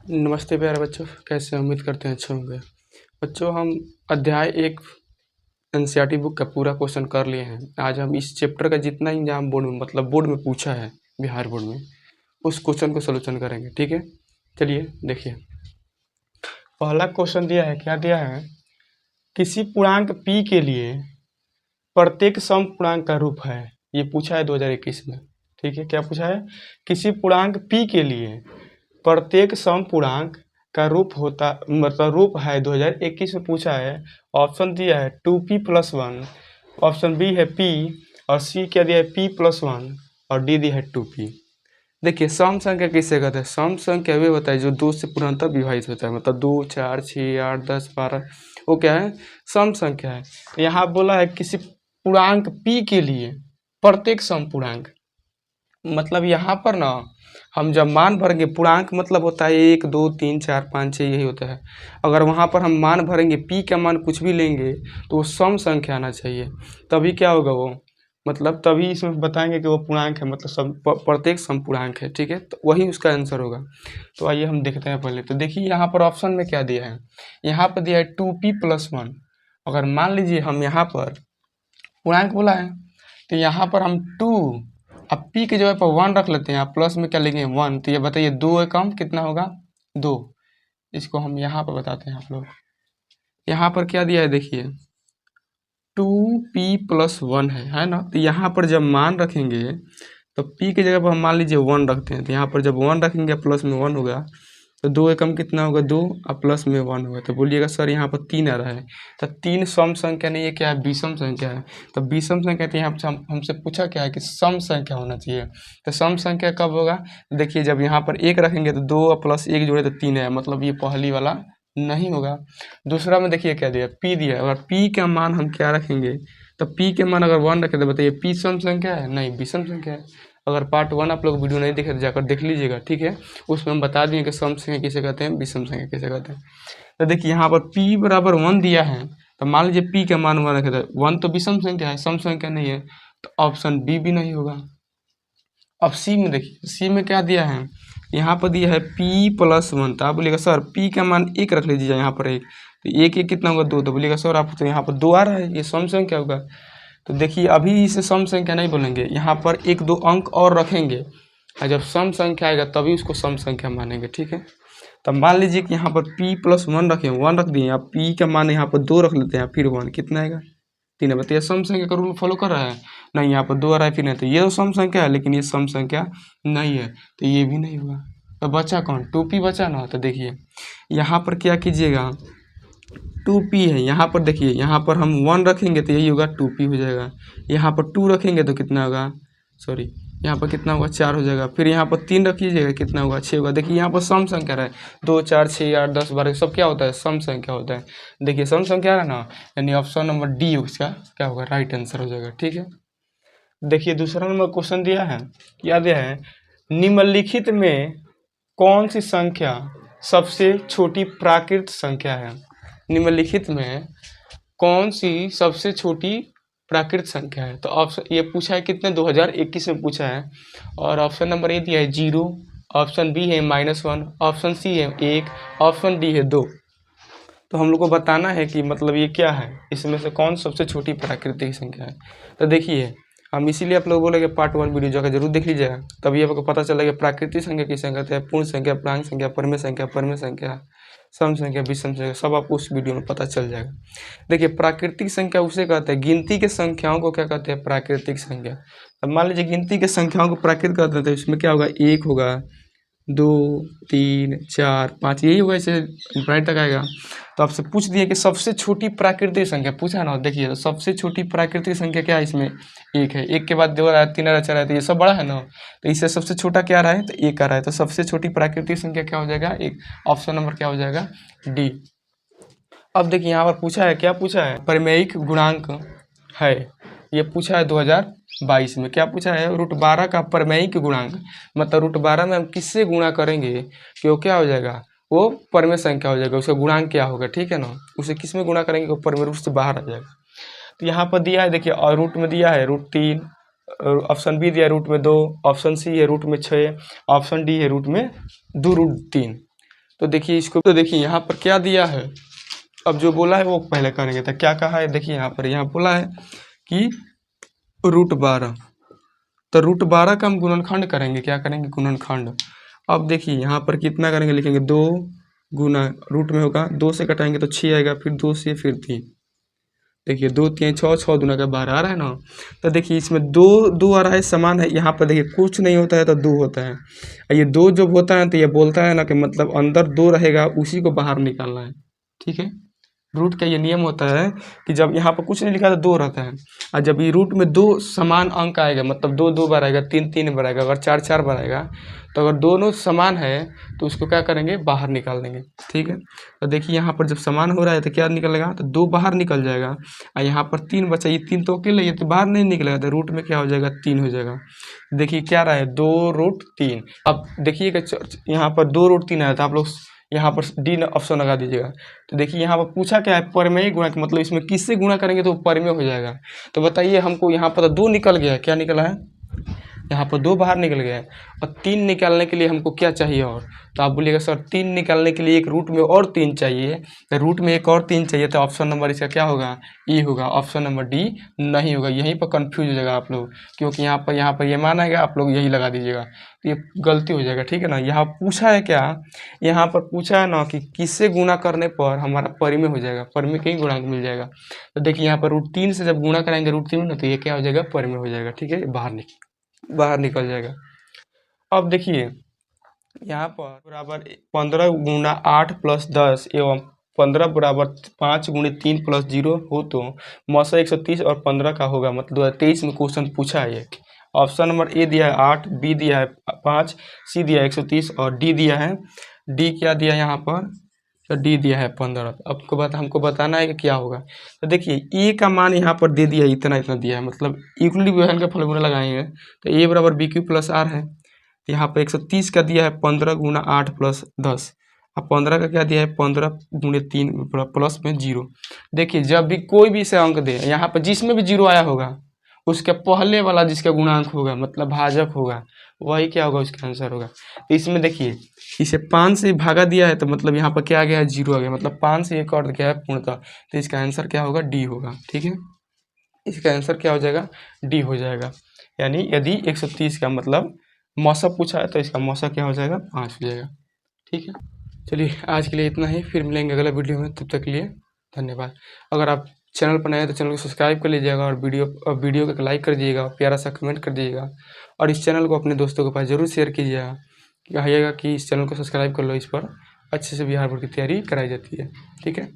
नमस्ते प्यारे बच्चों, कैसे हैं? उम्मीद करते हैं अच्छे होंगे। बच्चों, हम अध्याय 1 एनसीईआरटी बुक का पूरा क्वेश्चन कर लिए हैं। आज हम इस चैप्टर का जितना एग्जाम बोर्ड में बोर्ड में पूछा है, बिहार बोर्ड में, उस क्वेश्चन को सॉल्यूशन करेंगे। ठीक है, चलिए देखिए। पहला क्वेश्चन दिया है, क्या दिया है? किसी पूर्णांक p के लिए प्रत्येक सम पूर्णांक का रूप है। ये पूछा है 2021 में। ठीक है, क्या पूछा है? किसी पूर्णांक p के लिए प्रत्येक सम पूर्णांक का रूप होता, मतलब रूप है, 2021 में पूछा है। ऑप्शन दिया है 2p+1, ऑप्शन बी है p, और सी क्या दिया है p+1, और डी दिया है 2p। देखिए, सम संख्या किससे कहते हैं? सम संख्या वे होता है जो 2 से पूर्णतः विभाजित होता है, मतलब 2, 4, 6, 8, 10, 12, वो क्या है? सम संख्या है। तो यहाँ बोला है किसी पूर्णांक p के लिए प्रत्येक सम पूर्णांक, मतलब यहाँ पर ना हम जब मान भरेंगे, पूर्णांक मतलब होता है 1, 2, 3, 4, 5, 6, यही होता है। अगर वहाँ पर हम मान भरेंगे, p का मान कुछ भी लेंगे तो वो सम संख्या आना चाहिए, तभी क्या होगा वो, मतलब तभी इसमें बताएंगे कि वो पूर्णांक है, मतलब प्रत्येक सम पूर्णांक है। ठीक है, तो वही उसका आंसर होगा। तो आइए हम देखते हैं पहले। तो देखिए यहाँ पर ऑप्शन में क्या दिया है, यहाँ पर दिया है 2p+1। अगर मान लीजिए हम यहाँ पर पूर्णांक बोला है, तो यहाँ पर हम 2, अब p की जगह पर 1 रख लेते हैं, आप प्लस में क्या लेंगे 1। तो ये बताइए 2 एकम कितना होगा? 2। इसको हम यहाँ पर बताते हैं आप लोग। यहाँ पर क्या दिया है देखिए, 2p+1 है ना। तो यहाँ पर जब मान रखेंगे तो p की जगह पर हम मान लीजिए 1 रखते हैं, तो यहाँ पर जब 1 रखेंगे प्लस में 1 होगा, तो 2 एकम कितना होगा? 2, और प्लस में 1 होगा। तो बोलिएगा सर यहाँ पर 3 आ रहा है, तो 3 सम संख्या नहीं है, क्या है? विषम संख्या है। तो विषम संख्या, तो यहाँ पर हमसे पूछा क्या है कि सम संख्या होना चाहिए। तो सम संख्या कब होगा? देखिए, जब यहाँ पर 1 रखेंगे तो 2 और प्लस 1 जोड़े तो 3 है, मतलब ये पहली वाला नहीं होगा। दूसरा में देखिए क्या दिया, p दिया है। अगर p का मान हम क्या रखेंगे, तो p के मान अगर 1 रखें तो बताइए p सम संख्या है? नहीं, विषम संख्या है। अगर पार्ट 1 आप लोग वीडियो नहीं देखे तो जाकर देख लीजिएगा। ठीक है, उसमें हम बता दिए कि सम संख्या किसे कहते हैं, विषम संख्या किसे कहते हैं। तो देखिए यहाँ पर p बराबर 1 दिया है, तो मान लीजिए p का मान 1 रखे तो 1 तो विषम संख्या है, सम संख्या नहीं है, तो ऑप्शन बी भी नहीं होगा। अब सी में देखिए, सी में क्या दिया है, यहाँ पर दिया है p+1। तो आप बोलिएगा सर p का मान 1 रख लीजिए, यहाँ पर 1, तो 1 1 कितना होगा? 2। तो बोलिएगा सर आप तो यहाँ पर 2 आ रहा है, ये सम संख्या होगा। तो देखिए अभी इसे सम संख्या नहीं बोलेंगे, यहाँ पर 1 2 अंक और रखेंगे, और जब सम संख्या आएगा तभी उसको सम संख्या मानेंगे। ठीक है, तब मान लीजिए कि यहाँ पर p+1 रखें, 1 रख दिए, अब p का मान यहाँ पर 2 रख लेते हैं, फिर 1 कितना आएगा? 3 बताइए सम संख्या का रूल फॉलो कर रहा है? नहीं, यहाँ पर 2 आ रहा है, फिर नहीं, तो ये तो सम संख्या है, लेकिन ये सम संख्या नहीं है, तो ये भी नहीं हुआ। तो बचा कौन? 2p बचा ना। तो देखिए यहाँ पर क्या कीजिएगा, 2p है, यहाँ पर देखिए, यहाँ पर हम 1 रखेंगे तो यही होगा, 2p हो जाएगा। यहाँ पर 2 रखेंगे तो कितना होगा, सॉरी, यहाँ पर कितना होगा? 4 हो जाएगा। फिर यहाँ पर 3 रखिएगा, कितना होगा? 6 होगा। देखिए यहाँ पर सम संख्या है, 2, 4, 6, 8, 10, 12 सब क्या होता है? सम संख्या होता है। देखिए सम संख्या है ना, यानी ऑप्शन नंबर डी उसका क्या होगा? राइट आंसर हो जाएगा। ठीक है, देखिए दूसरा नंबर क्वेश्चन दिया है, क्या दिया है? निम्नलिखित में कौन सी संख्या सबसे छोटी प्राकृत संख्या है? निम्नलिखित में कौन सी सबसे छोटी प्राकृत संख्या है? तो ऑप्शन ये पूछा है कितने, 2021 में पूछा है। और ऑप्शन नंबर ए दिया है 0, ऑप्शन बी है -1, ऑप्शन सी है 1, ऑप्शन डी है 2। तो हम लोग को बताना है कि मतलब ये क्या है, इसमें से कौन सबसे छोटी प्राकृतिक संख्या है। तो देखिए हम इसीलिए आप लोग बोलेंगे पार्ट 1 वीडियो जाकर जरूर देख लीजिएगा, तभी आपको पता चलेगा प्राकृतिक संख्या किसे कहते हैं, पूर्ण संख्या, पूर्णांक संख्या, परमेय संख्या, सम संख्या, विषम संख्या, सब आपको उस वीडियो में पता चल जाएगा। देखिए प्राकृतिक संख्या उसे कहते हैं, गिनती के संख्याओं को क्या कहते हैं? प्राकृतिक संख्या। अब मान लीजिए गिनती के संख्याओं को प्राकृत कहते हैं, तो इसमें क्या होगा? 1 होगा, 2, 3, 4, 5, यही होगा, ऐसे इंफिनिटी तक आएगा। तो आपसे पूछ दिए कि सबसे छोटी प्राकृतिक संख्या पूछा ना, देखिए तो सबसे छोटी प्राकृतिक संख्या क्या है? इसमें 1 है, 1 के बाद 2 आ रहा है, 3 आ रहा है, 4 आ रहा है, तो ये सब बड़ा है ना, तो इससे सबसे छोटा क्या आ रहा है? तो 1 आ रहा है। तो सबसे छोटी प्राकृतिक संख्या क्या हो जाएगा? 1। ऑप्शन नंबर क्या हो जाएगा? डी। अब देखिए यहाँ पर पूछा है, क्या पूछा है? परिमेयिक गुणांक है, ये पूछा है 2022 में। क्या पूछा है? √12 का परिमेयिक गुणांक, मतलब √12 में हम किससे गुणा करेंगे कि वो क्या हो जाएगा? वो परिमेय संख्या हो जाएगा, उसका गुणांक क्या होगा? ठीक है ना, उसे किस में गुणा करेंगे वो परिमेय रूप से बाहर आ जाएगा। तो यहाँ पर दिया है देखिए, और रूट में दिया है √3, ऑप्शन बी दिया है रूट में 2, ऑप्शन सी है रूट में 6, ऑप्शन डी है रूट में 2√3। तो देखिए इसको, तो देखिए यहाँ पर क्या दिया है, अब जो बोला है वो पहले करेंगे। तो क्या कहा है, देखिए यहाँ पर बोला है कि √12, तो √12 का हम गुणनखंड करेंगे, क्या करेंगे, गुणनखंड। अब देखिए यहाँ पर कितना करेंगे, लिखेंगे 2 गुना रूट में होगा, 2 से कटाएंगे तो 6 आएगा, फिर 2 से फिर 3, देखिए 2 3 6, 6 दूना का 12 आ रहा है ना। तो देखिए इसमें दो दो आ रहा है, समान है। यहाँ पर देखिए कुछ नहीं होता है तो 2 होता है, और ये 2 जब होता है तो ये बोलता है ना कि मतलब अंदर 2 रहेगा, उसी को बाहर निकालना है। ठीक है, रूट का ये नियम होता है कि जब यहाँ पर कुछ नहीं लिखा तो 2 रहता है, और जब ये रूट में 2 समान अंक आएगा, मतलब 2 2 बार आएगा, 3 3 बार आएगा, अगर 4 4 बार आएगा, तो अगर दोनों समान है तो उसको क्या करेंगे, बाहर निकाल देंगे। ठीक है, तो देखिए यहाँ पर जब समान हो रहा है तो क्या निकलेगा, तो 2 बाहर निकल जाएगा, और यहाँ पर 3 बचा, ये 3 तो अकेले, ये तो बाहर नहीं निकलेगा, तो रूट में क्या हो जाएगा, 3 हो जाएगा। देखिए क्या रहा है, 2√3। अब देखिएगा यहाँ पर 2√3 आया था, आप लोग यहाँ पर डी ऑप्शन लगा दीजिएगा। तो देखिए यहाँ पर पूछा क्या है, परिमेय गुणा, मतलब इसमें किससे गुणा करेंगे तो परिमेय हो जाएगा। तो बताइए हमको, यहाँ पर 2 निकल गया, क्या निकला है, यहाँ पर 2 बाहर निकल गया है, और 3 निकालने के लिए हमको क्या चाहिए और, तो आप बोलिएगा सर 3 निकालने के लिए एक रूट में और 3 चाहिए, तो रूट में एक और 3 चाहिए, तो ऑप्शन नंबर इसका क्या होगा, ई होगा, ऑप्शन नंबर डी नहीं होगा। यहीं पर कंफ्यूज हो जाएगा आप लोग, क्योंकि यहाँ पर ये माना है, आप लोग यही लगा दीजिएगा, तो ये गलती हो जाएगा। ठीक है ना, यहाँ पूछा है क्या, यहाँ पर पूछा है ना कि किससे गुणा करने पर हमारा परिमेय हो जाएगा, परिमेय का ही गुणांक मिल जाएगा। तो देखिए यहाँ पर √3 से जब गुणा कराएंगे √3 में, तो ये क्या हो जाएगा, परिमेय हो जाएगा। ठीक है, बाहर निकल जाएगा। अब देखिए यहाँ पर बराबर 15 गुना 8 प्लस 10 एवं 15 बराबर 5 गुणे 3 प्लस 0 हो तो मौसा 130 और 15 का होगा, मतलब 2023 में क्वेश्चन पूछा है ये। ऑप्शन नंबर ए दिया है 8, बी दिया है 5, सी दिया है 130 और डी दिया है, डी क्या दिया है यहाँ पर, तो डी दिया है 15। आपको हमको बताना है कि क्या होगा। तो देखिए ए का मान यहाँ पर दे दिया है, इतना इतना दिया है, मतलब इक्वली विभाजन का फॉर्मूला लगाएंगे तो ए बराबर बी क्यू प्लस आर है। यहाँ पर 130 का दिया है 15 गुना 8 प्लस 10, अब 15 का क्या दिया है, 15 गुणे 3 प्लस में 0। देखिए जब भी कोई भी इसे अंक दे, यहाँ पर जिसमें भी 0 आया होगा उसके पहले वाला जिसका गुणांक होगा, मतलब भाजक होगा, वही क्या होगा, उसका आंसर होगा। तो इसमें देखिए इसे 5 से भागा दिया है, तो मतलब यहाँ पर क्या आ गया है, 0 आ गया, मतलब 5 से एक और क्या है, पूर्णतः, तो इसका आंसर क्या होगा, डी होगा। ठीक है, इसका आंसर क्या हो जाएगा, डी हो जाएगा। यानी यदि 130 का मतलब मौसा पूछा है तो इसका मौसा क्या हो जाएगा, 5 हो जाएगा। ठीक है, चलिए आज के लिए इतना ही, फिर मिलेंगे अगला वीडियो में, तब तक के लिए धन्यवाद। अगर आप चैनल पर नए हैं तो चैनल को सब्सक्राइब कर लीजिएगा, और वीडियो को लाइक कर दीजिएगा, प्यारा सा कमेंट कर दीजिएगा, और इस चैनल को अपने दोस्तों के पास ज़रूर शेयर कीजिएगा, कहिएगा कि इस चैनल को सब्सक्राइब कर लो, इस पर अच्छे से बिहार बोर्ड की तैयारी कराई जाती है। ठीक है।